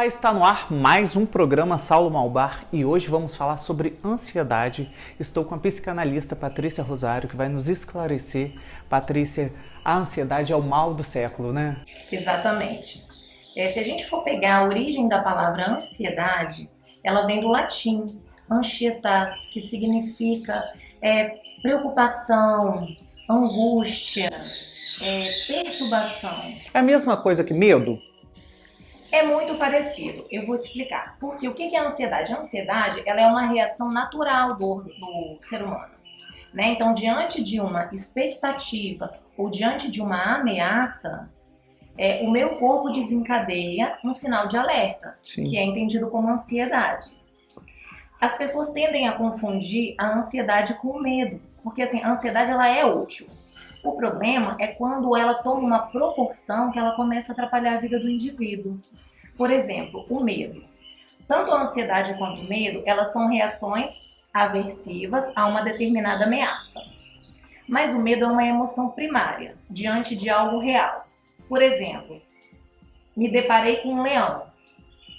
Olá, está no ar mais um programa Saulo Malbar e hoje vamos falar sobre ansiedade. Estou com a psicanalista Patrícia Rosário que vai nos esclarecer. Patrícia, a ansiedade é o mal do século, né? Exatamente. Se a gente for pegar a origem da palavra ansiedade, ela vem do latim, ansietas, que significa preocupação, angústia, perturbação. É a mesma coisa que medo? É muito parecido, eu vou te explicar. Porque o que é a ansiedade? A ansiedade ela é uma reação natural do ser humano. Né? Então, diante de uma expectativa ou diante de uma ameaça, o meu corpo desencadeia um sinal de alerta, Sim. Que é entendido como ansiedade. As pessoas tendem a confundir a ansiedade com o medo, porque assim, a ansiedade ela é útil. O problema é quando ela toma uma proporção que ela começa a atrapalhar a vida do indivíduo. Por exemplo, o medo. Tanto a ansiedade quanto o medo, elas são reações aversivas a uma determinada ameaça. Mas o medo é uma emoção primária, diante de algo real. Por exemplo, me deparei com um leão.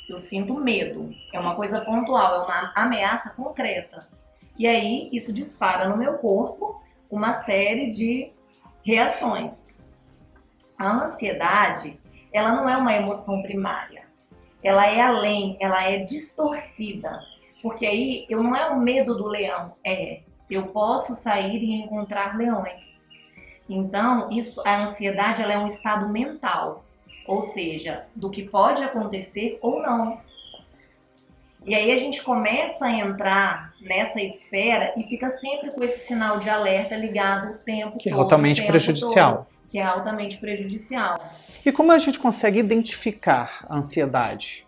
Eu sinto medo. É uma coisa pontual, é uma ameaça concreta. E aí, isso dispara no meu corpo uma série de reações. A ansiedade, ela não é uma emoção primária. Ela é além, ela é distorcida. Porque aí, não é o medo do leão, eu posso sair e encontrar leões. Então, a ansiedade ela é um estado mental, ou seja, do que pode acontecer ou não. E aí a gente começa a entrar nessa esfera e fica sempre com esse sinal de alerta ligado o tempo todo. Que é altamente prejudicial. Que é altamente prejudicial. E como a gente consegue identificar a ansiedade?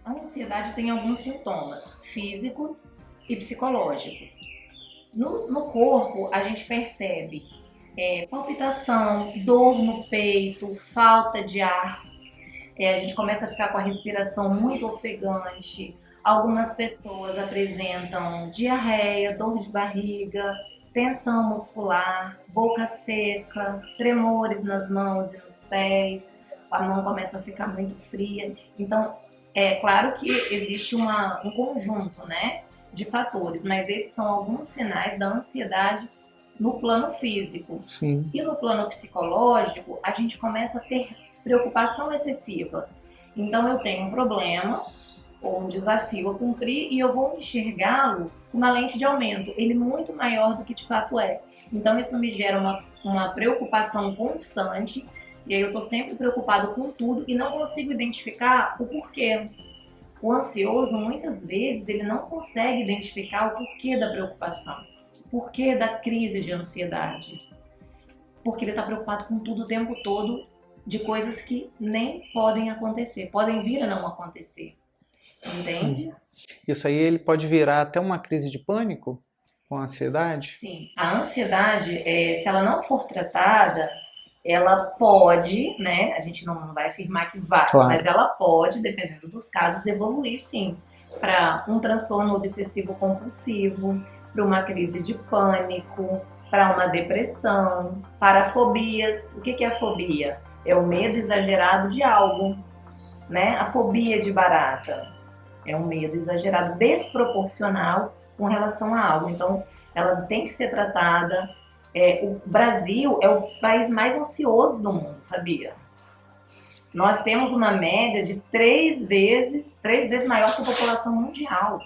A ansiedade tem alguns sintomas físicos e psicológicos. No corpo, a gente percebe palpitação, dor no peito, falta de ar. A gente começa a ficar com a respiração muito ofegante. Algumas pessoas apresentam diarreia, dor de barriga, tensão muscular, boca seca, tremores nas mãos e nos pés. A mão começa a ficar muito fria. Então, é claro que existe um conjunto, né, de fatores, mas esses são alguns sinais da ansiedade no plano físico. Sim. E no plano psicológico, a gente começa a ter preocupação excessiva. Então, eu tenho um problema ou um desafio a cumprir e eu vou enxergá-lo com uma lente de aumento, ele muito maior do que de fato é. Então, isso me gera uma preocupação constante e aí eu estou sempre preocupado com tudo e não consigo identificar o porquê. O ansioso, muitas vezes, ele não consegue identificar o porquê da preocupação. Por que da crise de ansiedade? Porque ele está preocupado com tudo o tempo todo, de coisas que nem podem acontecer, podem vir a não acontecer. Entende? Isso aí ele pode virar até uma crise de pânico com a ansiedade? Sim. A ansiedade, se ela não for tratada, ela pode, né? A gente não vai afirmar que vai, claro, mas ela pode, dependendo dos casos, evoluir sim para um transtorno obsessivo-compulsivo, para uma crise de pânico, para uma depressão, para fobias. O que é a fobia? É o medo exagerado de algo, né? A fobia de barata é um medo exagerado, desproporcional com relação a algo. Então, ela tem que ser tratada. O Brasil é o país mais ansioso do mundo, sabia? Nós temos uma média de 3 vezes maior que a população mundial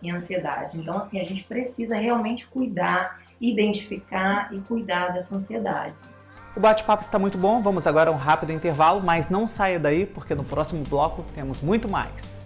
em ansiedade. Então, assim, a gente precisa realmente cuidar, identificar e cuidar dessa ansiedade. O bate-papo está muito bom, vamos agora a um rápido intervalo, mas não saia daí porque no próximo bloco temos muito mais.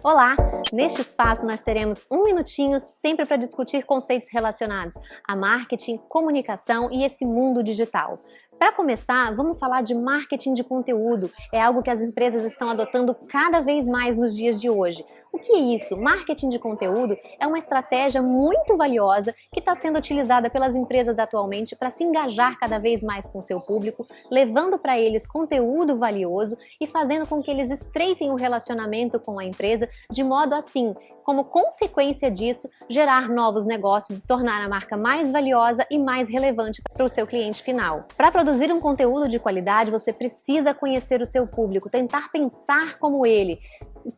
Olá! Neste espaço nós teremos um minutinho sempre para discutir conceitos relacionados a marketing, comunicação e esse mundo digital. Para começar, vamos falar de marketing de conteúdo. É algo que as empresas estão adotando cada vez mais nos dias de hoje. O O que é isso? Marketing de conteúdo é uma estratégia muito valiosa que está sendo utilizada pelas empresas atualmente para se engajar cada vez mais com o seu público, levando para eles conteúdo valioso e fazendo com que eles estreitem o relacionamento com a empresa, de modo assim, como consequência disso, gerar novos negócios e tornar a marca mais valiosa e mais relevante para o seu cliente final. Para produzir um conteúdo de qualidade, você precisa conhecer o seu público, tentar pensar como ele,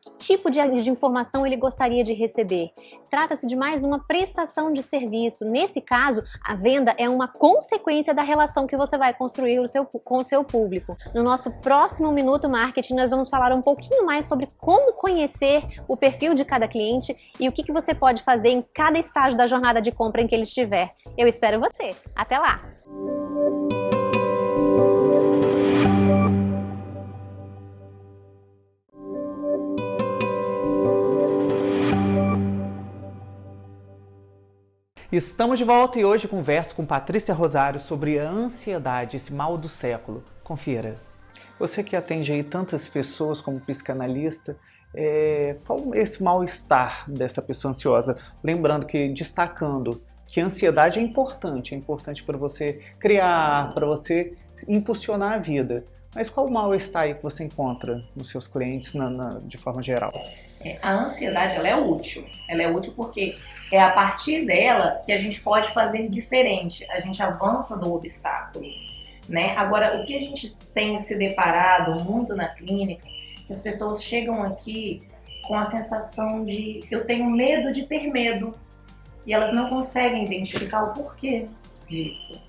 que tipo de informação ele gostaria de receber. Trata-se de mais uma prestação de serviço. Nesse caso, a venda é uma consequência da relação que você vai construir com o seu público. No nosso próximo Minuto Marketing, nós vamos falar um pouquinho mais sobre como conhecer o perfil de cada cliente e o que você pode fazer em cada estágio da jornada de compra em que ele estiver. Eu espero você. Até lá! Estamos de volta e hoje converso com Patrícia Rosário sobre a ansiedade, esse mal do século. Confira. Você que atende aí tantas pessoas como psicanalista, qual é esse mal-estar dessa pessoa ansiosa? Lembrando que, destacando que a ansiedade é importante para você criar, para você impulsionar a vida. Mas qual o mal-estar aí que você encontra nos seus clientes de forma geral? A ansiedade, ela é útil. Ela é útil porque é a partir dela que a gente pode fazer diferente. A gente avança do obstáculo, né? Agora, o que a gente tem se deparado muito na clínica, que as pessoas chegam aqui com a sensação de eu tenho medo de ter medo. E elas não conseguem identificar o porquê disso.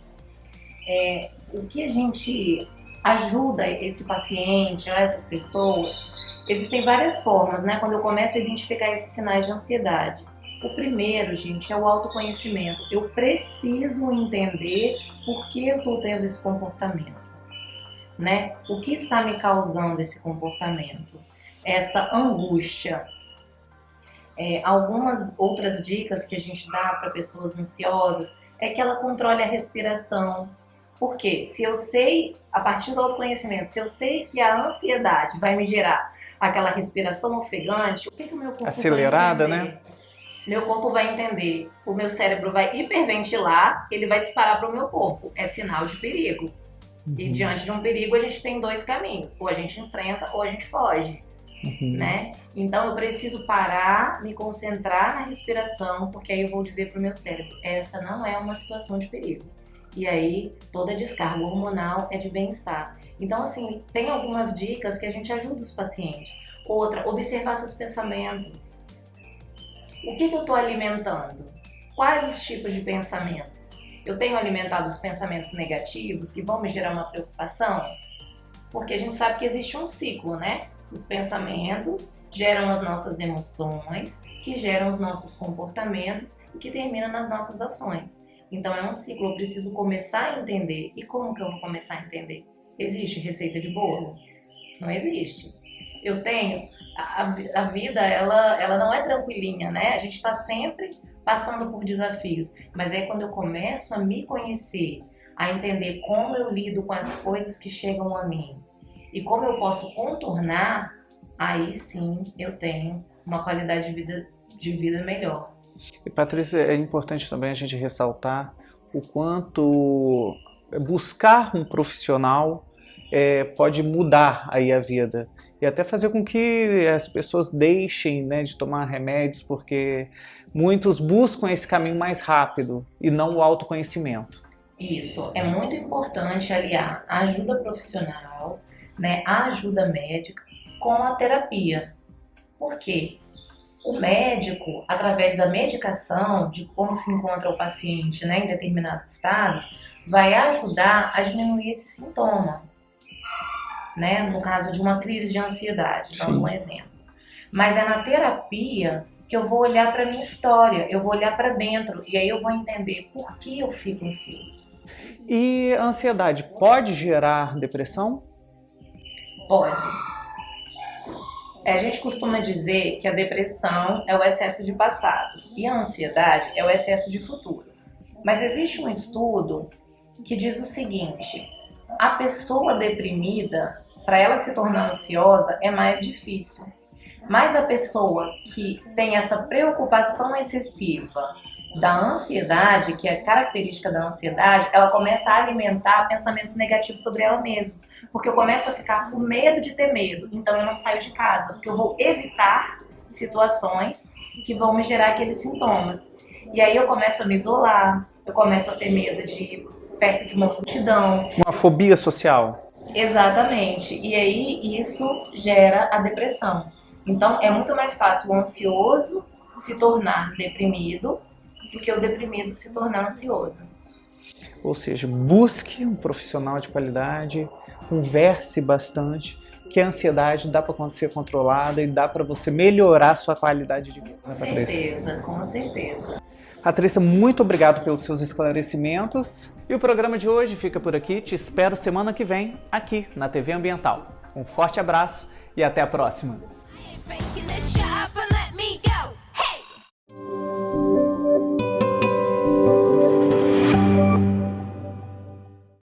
O que a gente ajuda esse paciente ou essas pessoas, existem várias formas, né? Quando eu começo a identificar esses sinais de ansiedade. O primeiro, gente, é o autoconhecimento. Eu preciso entender por que eu estou tendo esse comportamento, né? O que está me causando esse comportamento? Essa angústia. Algumas outras dicas que a gente dá para pessoas ansiosas é que ela controle a respiração. Porque se eu sei, a partir do autoconhecimento, se eu sei que a ansiedade vai me gerar aquela respiração ofegante, o que o meu corpo acelerada, vai entender? Né? Meu corpo vai entender, o meu cérebro vai hiperventilar, ele vai disparar para o meu corpo. É sinal de perigo. E diante de um perigo a gente tem dois caminhos, ou a gente enfrenta ou a gente foge. Né? Então eu preciso parar, me concentrar na respiração, porque aí eu vou dizer para o meu cérebro, essa não é uma situação de perigo. E aí toda descarga hormonal é de bem-estar. Então assim, tem algumas dicas que a gente ajuda os pacientes. Outra, observar seus pensamentos. O que eu estou alimentando? Quais os tipos de pensamentos? Eu tenho alimentado os pensamentos negativos que vão me gerar uma preocupação? Porque a gente sabe que existe um ciclo, né? Os pensamentos geram as nossas emoções, que geram os nossos comportamentos e que terminam nas nossas ações. Então é um ciclo, eu preciso começar a entender. E como que eu vou começar a entender? Existe receita de bolo? Não existe. Eu tenho... A vida, ela não é tranquilinha, né? A gente está sempre passando por desafios. Mas é quando eu começo a me conhecer, a entender como eu lido com as coisas que chegam a mim e como eu posso contornar, aí sim eu tenho uma qualidade de vida melhor. E Patrícia, é importante também a gente ressaltar o quanto buscar um profissional pode mudar aí a vida e até fazer com que as pessoas deixem, né, de tomar remédios, porque muitos buscam esse caminho mais rápido e não o autoconhecimento. Isso, é muito importante aliar a ajuda profissional, né, a ajuda médica com a terapia. Por quê? O médico, através da medicação, de como se encontra o paciente, né, em determinados estados, vai ajudar a diminuir esse sintoma, né, no caso de uma crise de ansiedade, dando um exemplo. Mas é na terapia que eu vou olhar para a minha história, eu vou olhar para dentro e aí eu vou entender por que eu fico ansioso. E a ansiedade pode gerar depressão? Pode. A gente costuma dizer que a depressão é o excesso de passado e a ansiedade é o excesso de futuro. Mas existe um estudo que diz o seguinte: a pessoa deprimida, para ela se tornar ansiosa, é mais difícil. Mas a pessoa que tem essa preocupação excessiva da ansiedade, que é característica da ansiedade, ela começa a alimentar pensamentos negativos sobre ela mesma. Porque eu começo a ficar com medo de ter medo, então eu não saio de casa, porque eu vou evitar situações que vão me gerar aqueles sintomas. E aí eu começo a me isolar, eu começo a ter medo de ir perto de uma multidão. Uma fobia social. Exatamente. E aí isso gera a depressão. Então é muito mais fácil o ansioso se tornar deprimido do que o deprimido se tornar ansioso. Ou seja, busque um profissional de qualidade, converse bastante, que a ansiedade dá para ser controlada e dá para você melhorar a sua qualidade de vida, né, Patrícia? Com certeza, com certeza. Patrícia, muito obrigado pelos seus esclarecimentos. E o programa de hoje fica por aqui. Te espero semana que vem, aqui na TV Ambiental. Um forte abraço e até a próxima.